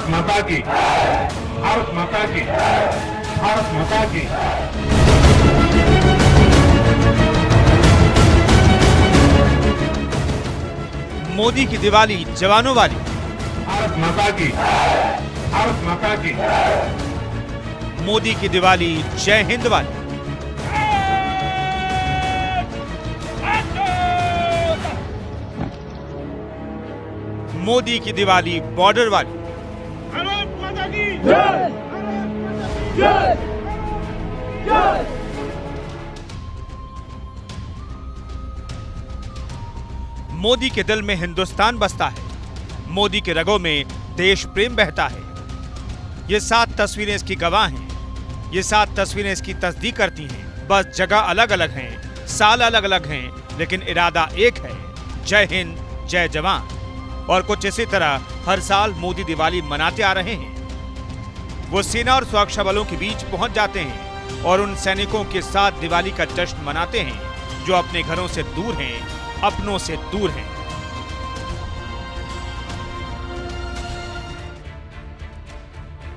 भारत माता की, भारत माता की, भारत माता की। मोदी की दिवाली जवानों वाली, भारत माता की, भारत माता की। मोदी की दिवाली जय हिंद वाली, मोदी की दिवाली बॉर्डर वाली, भारत माता की जय, जय, जय। मोदी के दिल में हिंदुस्तान बसता है, मोदी के रगों में देश प्रेम बहता है। ये 7 तस्वीरें इसकी गवाह हैं, ये 7 तस्वीरें इसकी तस्दीक करती हैं। बस जगह अलग अलग हैं, साल अलग अलग हैं, लेकिन इरादा एक है, जय हिंद जय जवान। और कुछ इसी तरह हर साल मोदी दिवाली मनाते आ रहे हैं। वो सेना और सुरक्षा बलों के बीच पहुंच जाते हैं और उन सैनिकों के साथ दिवाली का जश्न मनाते हैं जो अपने घरों से दूर हैं, अपनों से दूर हैं।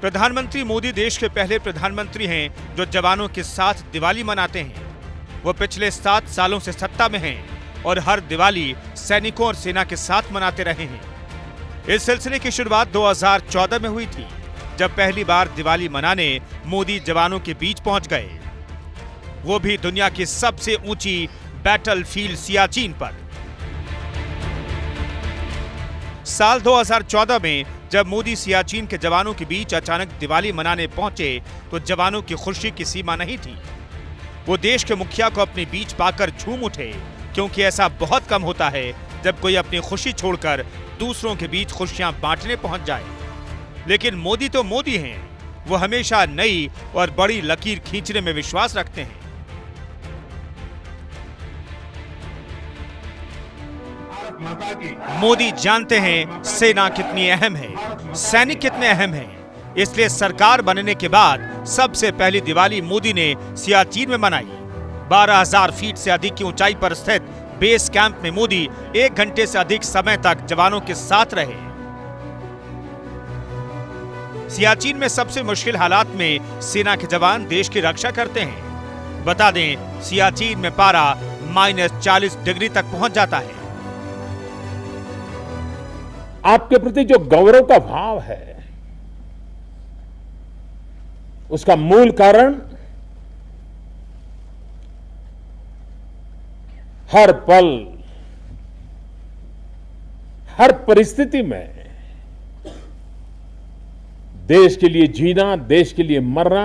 प्रधानमंत्री मोदी देश के पहले प्रधानमंत्री हैं जो जवानों के साथ दिवाली मनाते हैं। वो पिछले 7 सालों से सत्ता में हैं और हर दिवाली सैनिकों और सेना के साथ मनाते रहे हैं। इस सिलसिले की शुरुआत 2014 में हुई थी, जब पहली बार दिवाली मनाने मोदी जवानों के बीच पहुंच गए, वो भी दुनिया की सबसे ऊंची बैटलफील्ड सियाचिन पर। साल 2014 में जब मोदी सियाचिन के जवानों के बीच अचानक दिवाली मनाने पहुंचे तो जवानों की खुशी की सीमा नहीं थी। वो देश के मुखिया को अपने बीच पाकर झूम उठे, क्योंकि ऐसा बहुत कम होता है जब कोई अपनी खुशी छोड़कर दूसरों के बीच खुशियां बांटने पहुंच जाए। लेकिन मोदी तो मोदी हैं, वो हमेशा नई और बड़ी लकीर खींचने में विश्वास रखते हैं। भारत माता की। मोदी जानते हैं सेना कितनी अहम है, सैनिक कितने अहम हैं। इसलिए सरकार बनने के बाद सबसे पहली दिवाली मोदी ने सियाचिन में मनाई। 12,000 फीट से अधिक की ऊंचाई पर स्थित बेस कैंप में मोदी 1 घंटे से अधिक समय तक जवानों के साथ रहे। सियाचिन में सबसे मुश्किल हालात में सेना के जवान देश की रक्षा करते हैं। बता दें, सियाचिन में पारा -40 डिग्री तक पहुंच जाता है। आपके प्रति जो गौरव का भाव है, उसका मूल कारण हर पल, हर परिस्थिति में देश के लिए जीना, देश के लिए मरना,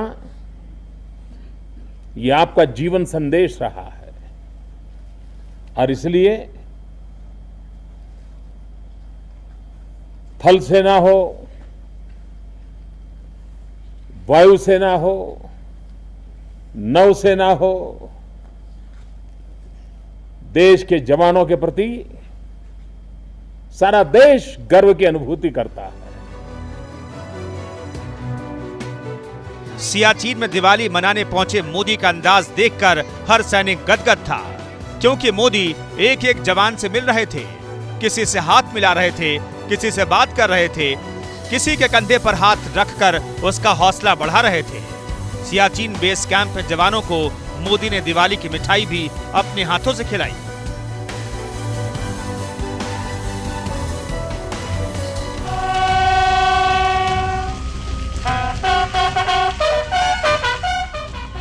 ये आपका जीवन संदेश रहा है। और इसलिए थल सेना हो, वायुसेना हो, नौसेना हो, देश के जवानों के प्रति सारा देश गर्व की अनुभूति करता है। सियाचिन में दिवाली मनाने पहुंचे मोदी का अंदाज देखकर हर सैनिक गदगद था, क्योंकि मोदी एक एक जवान से मिल रहे थे, किसी से हाथ मिला रहे थे, किसी से बात कर रहे थे, किसी के कंधे पर हाथ रखकर उसका हौसला बढ़ा रहे थे। सियाचिन बेस कैंप में जवानों को मोदी ने दिवाली की मिठाई भी अपने हाथों से खिलाई।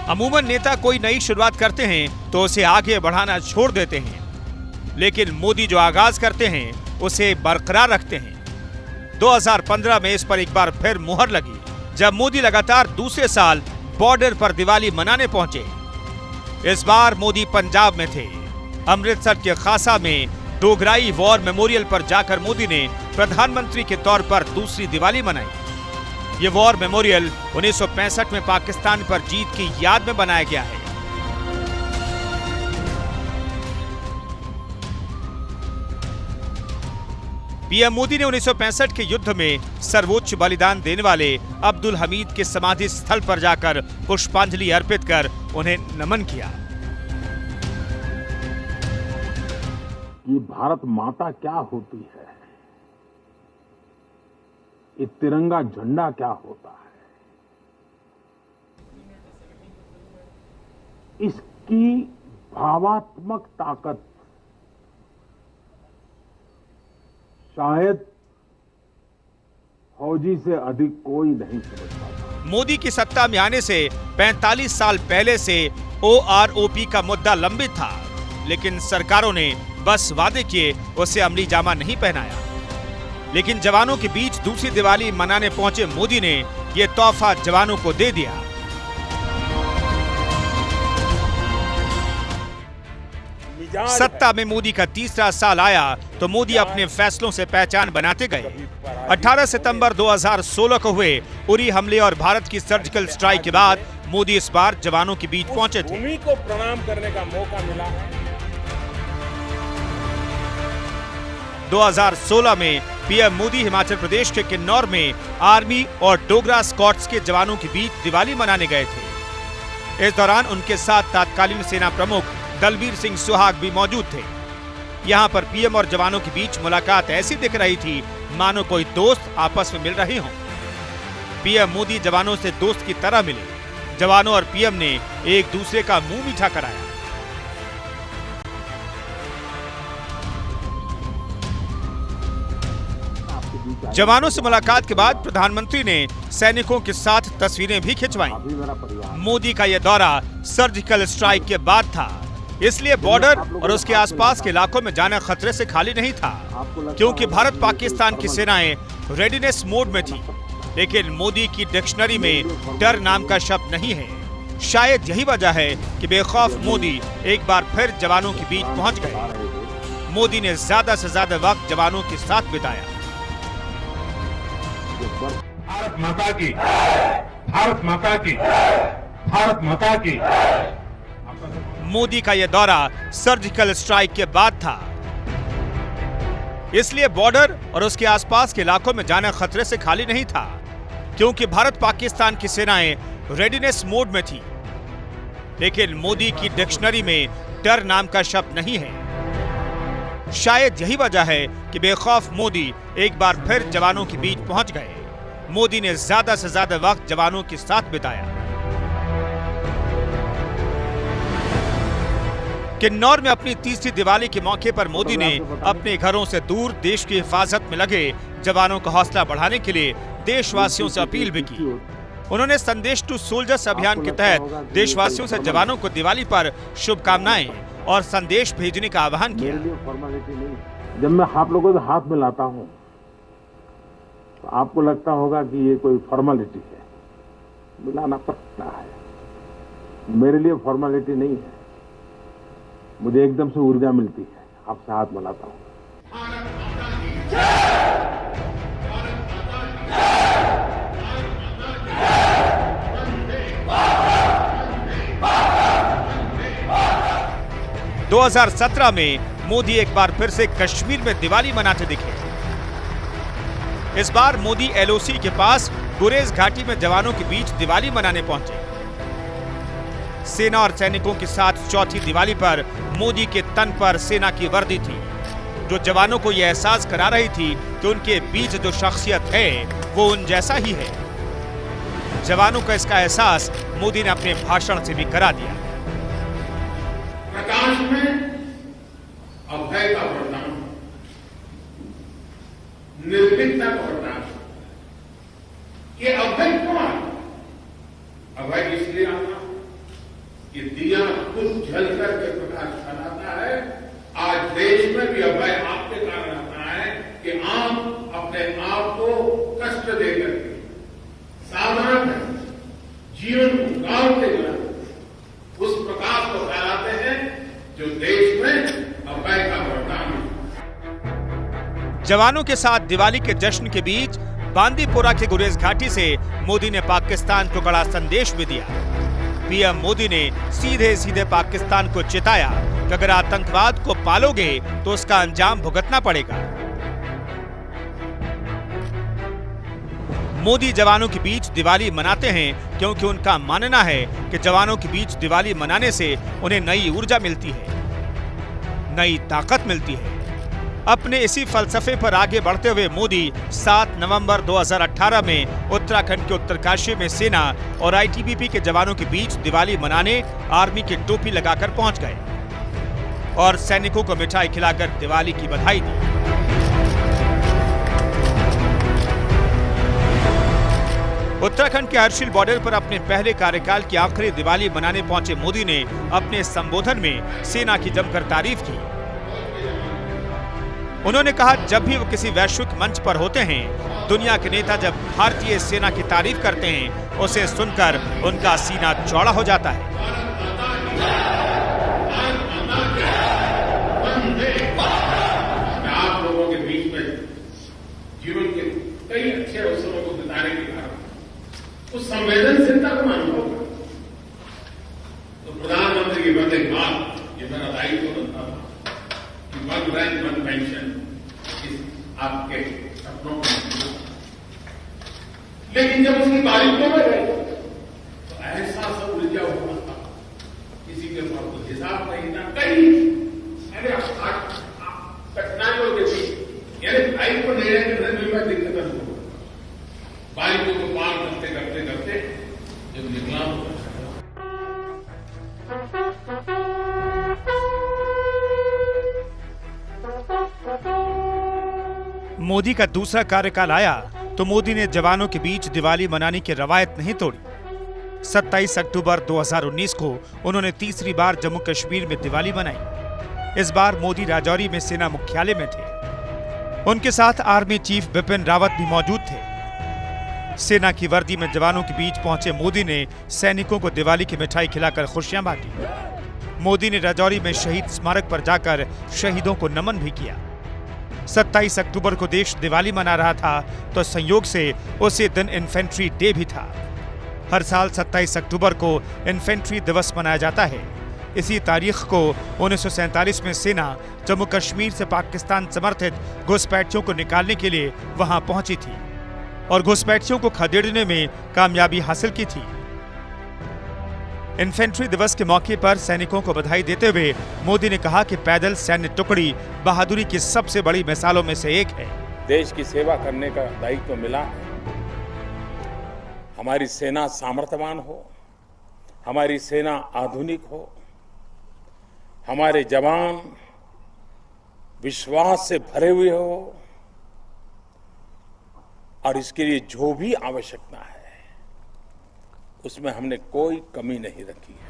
अमूमन नेता कोई नई शुरुआत करते हैं तो उसे आगे बढ़ाना छोड़ देते हैं, लेकिन मोदी जो आगाज करते हैं उसे बरकरार रखते हैं। 2015 में इस पर एक बार फिर मुहर लगी, जब मोदी लगातार दूसरे साल बॉर्डर पर दिवाली मनाने पहुंचे। इस बार मोदी पंजाब में थे। अमृतसर के खासा में डोगराई वॉर मेमोरियल पर जाकर मोदी ने प्रधानमंत्री के तौर पर दूसरी दिवाली मनाई। ये वॉर मेमोरियल 1965 में पाकिस्तान पर जीत की याद में बनाया गया है। पीएम मोदी ने 1965 के युद्ध में सर्वोच्च बलिदान देने वाले अब्दुल हमीद के समाधि स्थल पर जाकर पुष्पांजलि अर्पित कर उन्हें नमन किया। ये भारत माता क्या होती है, ये तिरंगा झंडा क्या होता है, इसकी भावात्मक ताकत शायद फौजी से अधिक कोई नहीं समझ पाता। मोदी की सत्ता में आने से 45 साल पहले से OROP का मुद्दा लंबित था, लेकिन सरकारों ने बस वादे किए, उसे अमली जामा नहीं पहनाया। लेकिन जवानों के बीच दूसरी दिवाली मनाने पहुंचे मोदी ने ये तोहफा जवानों को दे दिया। सत्ता में मोदी का तीसरा साल आया तो मोदी अपने फैसलों से पहचान बनाते गए। 18 सितंबर 2016 को हुए उरी हमले और भारत की सर्जिकल स्ट्राइक के बाद मोदी इस बार जवानों के बीच पहुंचे थे। भूमि को प्रणाम करने का मौका मिला है। 2016 में पीएम मोदी हिमाचल प्रदेश के किन्नौर में आर्मी और डोगरा स्कॉट्स के जवानों के बीच दिवाली मनाने गए थे। इस दौरान उनके साथ तत्कालीन सेना प्रमुख दलबीर सिंह सुहाग भी मौजूद थे। यहाँ पर पीएम और जवानों के बीच मुलाकात ऐसी दिख रही थी मानो कोई दोस्त आपस में मिल रहे हों। पीएम मोदी जवानों से दोस्त की तरह मिले। जवानों और पीएम ने एक दूसरे का मुंह मीठा कराया। जवानों से मुलाकात के बाद प्रधानमंत्री ने सैनिकों के साथ तस्वीरें भी खिंचवाईं। मोदी का यह दौरा सर्जिकल स्ट्राइक के बाद था, इसलिए बॉर्डर और उसके आसपास के इलाकों में जाना खतरे से खाली नहीं था, क्योंकि भारत पाकिस्तान की सेनाएं रेडीनेस मोड में थी। लेकिन मोदी की डिक्शनरी में डर नाम का शब्द नहीं है। शायद यही वजह है कि बेखौफ मोदी एक बार फिर जवानों के बीच पहुंच गए। मोदी ने ज्यादा से ज्यादा वक्त जवानों के साथ बिताया। भारत माता की, भारत माता की, भारत माता की। मोदी का यह दौरा सर्जिकल स्ट्राइक के बाद था, इसलिए बॉर्डर और उसके आसपास के इलाकों में जाना खतरे से खाली नहीं था, क्योंकि भारत पाकिस्तान की सेनाएं रेडीनेस मोड में थी। लेकिन मोदी की डिक्शनरी में डर नाम का शब्द नहीं है। शायद यही वजह है कि बेखौफ मोदी एक बार फिर जवानों के बीच पहुंच गए। मोदी ने ज्यादा से ज्यादा वक्त जवानों के साथ बिताया। किन्नौर में अपनी तीसरी दिवाली के मौके पर मोदी ने अपने घरों से दूर देश की हिफाजत में लगे जवानों का हौसला बढ़ाने के लिए देशवासियों से अपील भी की। उन्होंने संदेश टू सोल्जर्स अभियान के तहत देशवासियों से जवानों को दिवाली पर शुभकामनाएं और संदेश भेजने का आह्वान किया। जब मैं आप लोगों से हाथ मिलाता हूं तो आपको लगता होगा कि ये कोई फॉर्मेलिटी है, मिलाना पड़ता है। मेरे लिए फॉर्मेलिटी नहीं है, मुझे एकदम से ऊर्जा मिलती है, आपसे हाथ मिलाता हूं। 2017 में मोदी एक बार फिर से कश्मीर में दिवाली मनाते दिखे। इस बार मोदी LOC के पास गुरेज घाटी में जवानों के बीच दिवाली मनाने पहुंचे। सेना और सैनिकों के साथ चौथी दिवाली पर मोदी के तन पर सेना की वर्दी थी, जो जवानों को यह एहसास करा रही थी कि उनके बीच जो शख्सियत है वो उन जैसा ही है। जवानों का इसका एहसास मोदी ने अपने भाषण से भी करा दिया। प्रकाश में अभय का वरदान, निर्भीकता का वरदान। ये अभय क्यों आता? अभय इसलिए आता कि दिया खुद जल करके प्रकाश फैलाता है। आज देश में भी अभय आपके कारण आता है कि आप अपने आप को कष्ट देकर के साधारण जीवन को गांव के द्वारा उस प्रकाश को फैलाते हैं जो देश में अभय का वरदान है। जवानों के साथ दिवाली के जश्न के बीच बांदीपोरा के गुरेज घाटी से मोदी ने पाकिस्तान को कड़ा संदेश भी दिया। पीएम मोदी ने सीधे सीधे पाकिस्तान को चेताया कि अगर आतंकवाद को पालोगे तो उसका अंजाम भुगतना पड़ेगा। मोदी जवानों के बीच दिवाली मनाते हैं क्योंकि उनका मानना है कि जवानों के बीच दिवाली मनाने से उन्हें नई ऊर्जा मिलती है, नई ताकत मिलती है। अपने इसी फलसफे पर आगे बढ़ते हुए मोदी 7 नवंबर 2018 में उत्तराखंड के उत्तरकाशी में सेना और आईटीबीपी के जवानों के बीच दिवाली मनाने आर्मी की टोपी लगाकर पहुंच गए और सैनिकों को मिठाई खिलाकर दिवाली की बधाई दी। उत्तराखंड के हर्षिल बॉर्डर पर अपने पहले कार्यकाल की आखिरी दिवाली मनाने पहुंचे मोदी ने अपने संबोधन में सेना की जमकर तारीफ की। उन्होंने कहा, जब भी वो किसी वैश्विक मंच पर होते हैं, दुनिया के नेता जब भारतीय सेना की तारीफ करते हैं, उसे सुनकर उनका सीना चौड़ा हो जाता है। आप लोगों के बीच में जीवन के कई अच्छे अवसरों को बिताने के कारण उस संवेदनशीलता को मानता हूं। तो प्रधानमंत्री की बंदे बात ये मेरा दायित्व बनता था कि वन रैंक वन पेंशन इस आपके सपनों को, लेकिन जब उसकी बारीकियों में गए तो ऐसा सब उलझा हुआ था, किसी के पास तो हिसाब नहीं था। कई अरे कठिनाइयों के बीच यानी लाइफ को नहीं रहने में दिक्कत नहीं हुआ, बारीकियों को पार करते करते करते जब निकला मोदी का दूसरा कार्यकाल आया तो मोदी ने जवानों के बीच दिवाली मनाने की रवायत नहीं तोड़ी। 27 अक्टूबर 2019 को उन्होंने तीसरी बार जम्मू कश्मीर में दिवाली मनाई। इस बार मोदी राजौरी में सेना मुख्यालय में थे। उनके साथ आर्मी चीफ बिपिन रावत भी मौजूद थे। सेना की वर्दी में जवानों के बीच पहुंचे मोदी ने सैनिकों को दिवाली की मिठाई खिलाकर खुशियां बांटी। मोदी ने राजौरी में शहीद स्मारक पर जाकर शहीदों को नमन भी किया। 27 अक्टूबर को देश दिवाली मना रहा था तो संयोग से उसी दिन इन्फेंट्री डे भी था। हर साल 27 अक्टूबर को इन्फेंट्री दिवस मनाया जाता है। इसी तारीख को 1947 में सेना जम्मू कश्मीर से पाकिस्तान समर्थित घुसपैठियों को निकालने के लिए वहां पहुंची थी और घुसपैठियों को खदेड़ने में कामयाबी हासिल की थी। इन्फेंट्री दिवस के मौके पर सैनिकों को बधाई देते हुए मोदी ने कहा कि पैदल सैन्य टुकड़ी बहादुरी की सबसे बड़ी मिसालों में से एक है। देश की सेवा करने का दायित्व मिला है। हमारी सेना सामर्थ्यवान हो, हमारी सेना आधुनिक हो, हमारे जवान विश्वास से भरे हुए हो और इसके लिए जो भी आवश्यकता है उसमें हमने कोई कमी नहीं रखी है।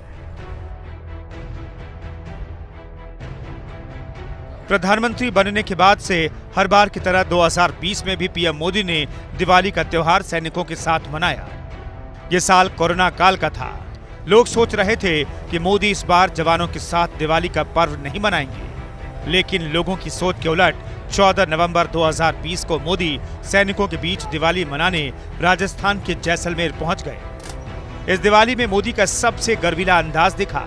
प्रधानमंत्री बनने के बाद से हर बार की तरह 2020 में भी पीएम मोदी ने दिवाली का त्योहार सैनिकों के साथ मनाया। ये साल कोरोना काल का था। लोग सोच रहे थे कि मोदी इस बार जवानों के साथ दिवाली का पर्व नहीं मनाएंगे, लेकिन लोगों की सोच के उलट 14 नवंबर 2020 को मोदी सैनिकों के बीच दिवाली मनाने राजस्थान के जैसलमेर पहुंच गए। इस दिवाली में मोदी का सबसे गर्वीला अंदाज दिखा।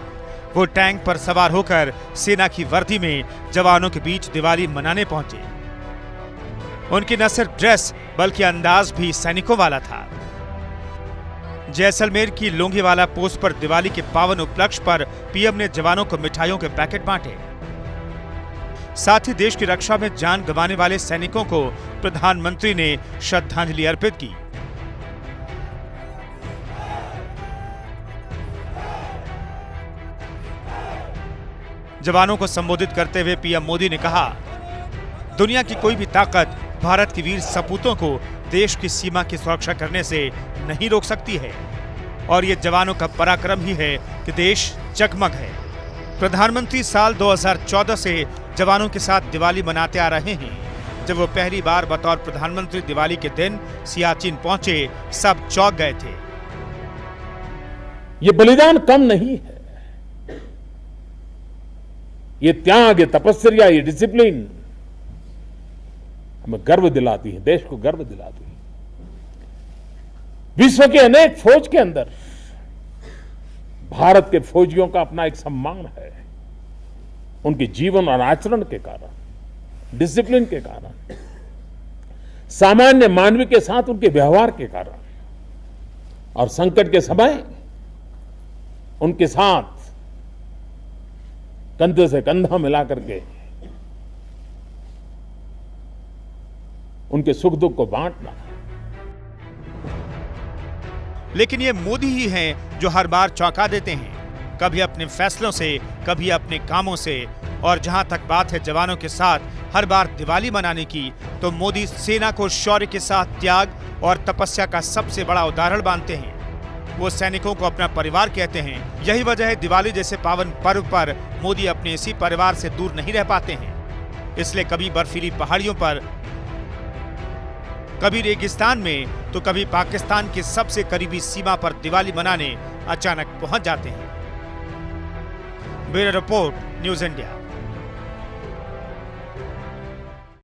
वो टैंक पर सवार होकर सेना की वर्दी में जवानों के बीच दिवाली मनाने पहुंचे। उनकी न सिर्फ ड्रेस बल्कि अंदाज भी सैनिकों वाला था। जैसलमेर की लोंगीवाला पोस्ट पर दिवाली के पावन उपलक्ष्य पर पीएम ने जवानों को मिठाइयों के पैकेट बांटे। साथ ही देश की रक्षा में जान गंवाने वाले सैनिकों को प्रधानमंत्री ने श्रद्धांजलि अर्पित की। जवानों को संबोधित करते हुए पीएम मोदी ने कहा, दुनिया की कोई भी ताकत भारत के वीर सपूतों को देश की सीमा की सुरक्षा करने से नहीं रोक सकती है और ये जवानों का पराक्रम ही है कि देश जगमग है। प्रधानमंत्री साल 2014 से जवानों के साथ दिवाली मनाते आ रहे हैं। जब वो पहली बार बतौर प्रधानमंत्री दिवाली के दिन सियाचिन पहुंचे, सब चौंक गए थे। ये बलिदान कम नहीं है, ये त्याग, ये तपस्या, ये डिसिप्लिन हमें गर्व दिलाती है, देश को गर्व दिलाती है। विश्व के अनेक फौज के अंदर भारत के फौजियों का अपना एक सम्मान है, उनके जीवन और आचरण के कारण, डिसिप्लिन के कारण, सामान्य मानवीय के साथ उनके व्यवहार के कारण और संकट के समय उनके साथ कंधे से कंधा मिला करके उनके सुख दुख को बांटना। लेकिन ये मोदी ही हैं जो हर बार चौंका देते हैं, कभी अपने फैसलों से, कभी अपने कामों से, और जहां तक बात है जवानों के साथ हर बार दिवाली मनाने की, तो मोदी सेना को शौर्य के साथ त्याग और तपस्या का सबसे बड़ा उदाहरण मानते हैं। वो सैनिकों को अपना परिवार कहते हैं। यही वजह है दिवाली जैसे पावन पर्व पर मोदी अपने इसी परिवार से दूर नहीं रह पाते हैं। इसलिए कभी बर्फीली पहाड़ियों पर, कभी रेगिस्तान में, तो कभी पाकिस्तान की सबसे करीबी सीमा पर दिवाली मनाने अचानक पहुंच जाते हैं। Bureau report, news India.